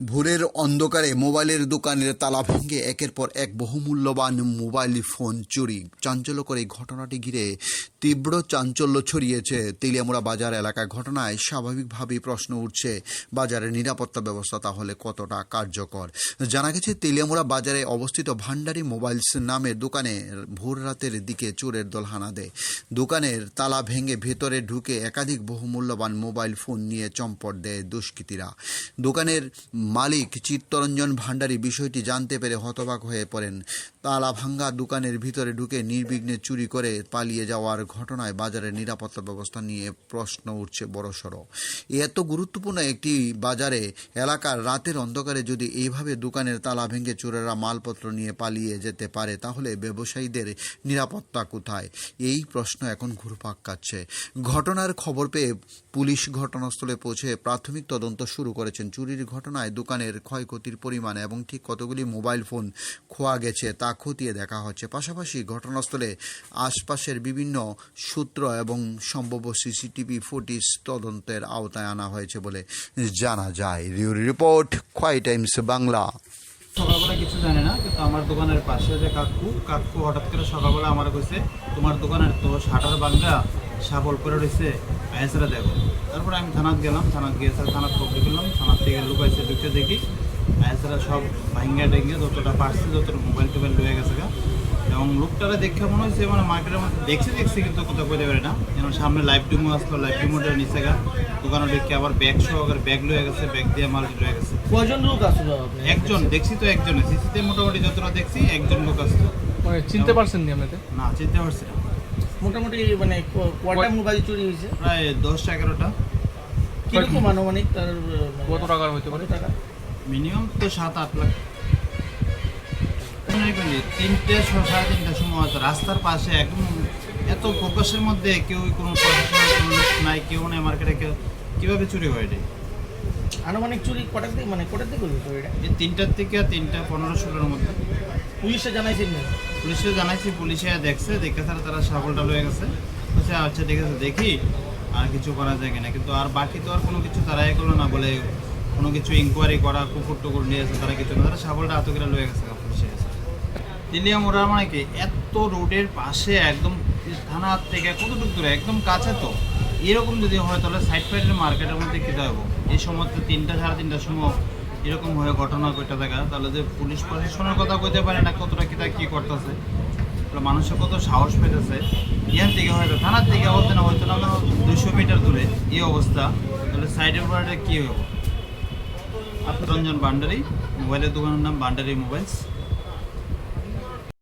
ভোরের অন্ধকারে মোবাইলের দোকানের তালা ভেঙে একের পর এক বহুমূল্যবান মোবাইল ফোন চুরি। চাঞ্চল্যকর এই ঘটনাটি ঘিরে তীব্র চাঞ্চল্য ছড়িয়েছে তেলিয়ামুড়া বাজার এলাকায়। ঘটনায় স্বাভাবিকভাবেই প্রশ্ন উঠছে, বাজারের নিরাপত্তা ব্যবস্থা তাহলে কতটা কার্যকর। জানা গেছে, তেলিয়ামুড়া বাজারে অবস্থিত ভান্ডারি মোবাইলস নামের দোকানে ভোর রাতের দিকে চোরের দল হানা দেয়। দোকানের তালা ভেঙে ভেতরে ঢুকে একাধিক বহুমূল্যবান মোবাইল ফোন নিয়ে চম্পট দেয় দুষ্কৃতীরা। দোকানের মালিক চিত্তরঞ্জন ভান্ডারী বিষয়টি জানতে পেরে হতবাক হয়ে পড়েন। তালা ভাঙ্গা দোকানের ভিতরে ঢুকে নির্বিঘ্নে চুরি করে পালিয়ে যাওয়ার ঘটনায় বাজারের নিরাপত্তা ব্যবস্থা নিয়ে প্রশ্ন উঠছে বড়সড়। এত গুরুত্বপূর্ণ একটি বাজারে এলাকার রাতের অন্ধকারে যদি এইভাবে দোকানের তালা ভেঙে চোরেরা মালপত্র নিয়ে পালিয়ে যেতে পারে, তাহলে ব্যবসায়ীদের নিরাপত্তা কোথায়? এই প্রশ্ন এখন ঘুরপাক খাচ্ছে। ঘটনার খবর পেয়ে পুলিশ ঘটনাস্থলে পৌঁছে প্রাথমিক তদন্ত শুরু করেছেন। চুরির ঘটনায় দোকানের ক্ষয়ক্ষতির পরিমাণ এবং ঠিক কতগুলি মোবাইল ফোন খোয়া গেছে তা খতিয়ে দেখা হচ্ছে। পাশাপাশি ঘটনাস্থলে আশপাশের বিভিন্ন সূত্র এবং সম্ভাব্য সিসিটিভি ফুটেজ তদন্তের আওতায় আনা হয়েছে বলে জানা যায়। Report Khowai Times Bangla. সকালবেলা কিছু জানে না, কিন্তু আমার দোকানের পাশে যে কাকু হঠাৎ করে সকালবেলা আমার কইছে, তোমার দোকানের তো শাটার ভাঙ্গা সাবল করে রয়েছে, আইসরা দেখো। তারপরে আমি থানাত গেলাম, থানাত গিয়ে থানাত খবর করলাম, থানার থেকে লুকাইছে ঢুকে দেখি আইসরা সব ভাঙ্গা ডেঙ্গে যতটা পারছে যতটা মোবাইল টোবাইল লয়ে গেছে গা। এবং লোকটারা দেখে মনে হয়েছে মানে মার্কেটের মধ্যে দেখছি কিন্তু কোথাও বলতে পারে না। যেন সামনে লাইভ ডিমো আসলো, লাইভ ডিমোটা নিচে গা দোকানে দেখে আবার ব্যাগ সহকারে ব্যাগ লয়ে গেছে, ব্যাগ দিয়ে মাল লয়ে গেছে। কয়জন লোক আসলো? একজন দেখছি তো, একজনে সিসিতে মোটামুটি যতটা দেখছি একজন লোক আসতো। মানে চিনতে পারছেন নি আপনাদের? না, চিনতে পারছি না। মোটামুটি মানে কয়টা মোবাইল চুরি হয়েছে? প্রায় 10-11টা। কিরকম আনুমানিক তার কত টাকা হইতে পারে? টাকা মিনিমাম তো 7-8 লাখ। 3:30-3:30 সময় হয়তো রাস্তার পাশে একদম এত ফোকাসের মধ্যে কেউ কোনো প্রশাসনের কোনো লোক নাই, কেউ নাই মার্কেটে, কেউ কীভাবে চুরি হয় এটা? আনুমানিক চুরি কটার দিকে মানে কটার দিকে হয়েছে চুরিটা? এই 3টার থেকে 3:15-16-র মধ্যে। পুলিশে জানাইছেন না? পুলিশে জানাইছি, পুলিশে দেখছে, দেখে তারা সাবলটা লয়ে গেছে। আচ্ছা ঠিক আছে, দেখি আর কিছু করা যায় কিনা। কিন্তু আর বাকি তো আর কোনো কিছু তারা করলো না, বলে কোনো কিছু ইনকোয়ারি করা, কুকুর টুকুর নিয়ে এসে তারা কিছু না, তারা সাবলটা হাতে করে লয়ে গেছে পুলিশে এসে। তেলিয়ামুড়া মানে কি এত রোডের পাশে একদম থানার থেকে কতটুকু দূরে, একদম কাছে তো। এরকম যদি হয় তাহলে সাইড ফাইডের মার্কেটের মধ্যে কী দেবো? এই সময় 3:30-3:30 সময় এরকম হয়ে ঘটনা কয়টা দেখা, তাহলে যে পুলিশ প্রশাসনের কথা কইতে পারে না কতটা কী করতেছে, মানুষের কত সাহস পেতেছে। ইয়ার থেকে হয়তো থানার থেকে হতে না 200 মিটার দূরে এই অবস্থা, তাহলে সাইডের পরে কী হবো? আপনার রঞ্জন ভান্ডারী, মোবাইলের দোকানের নাম ভান্ডারী মোবাইলস।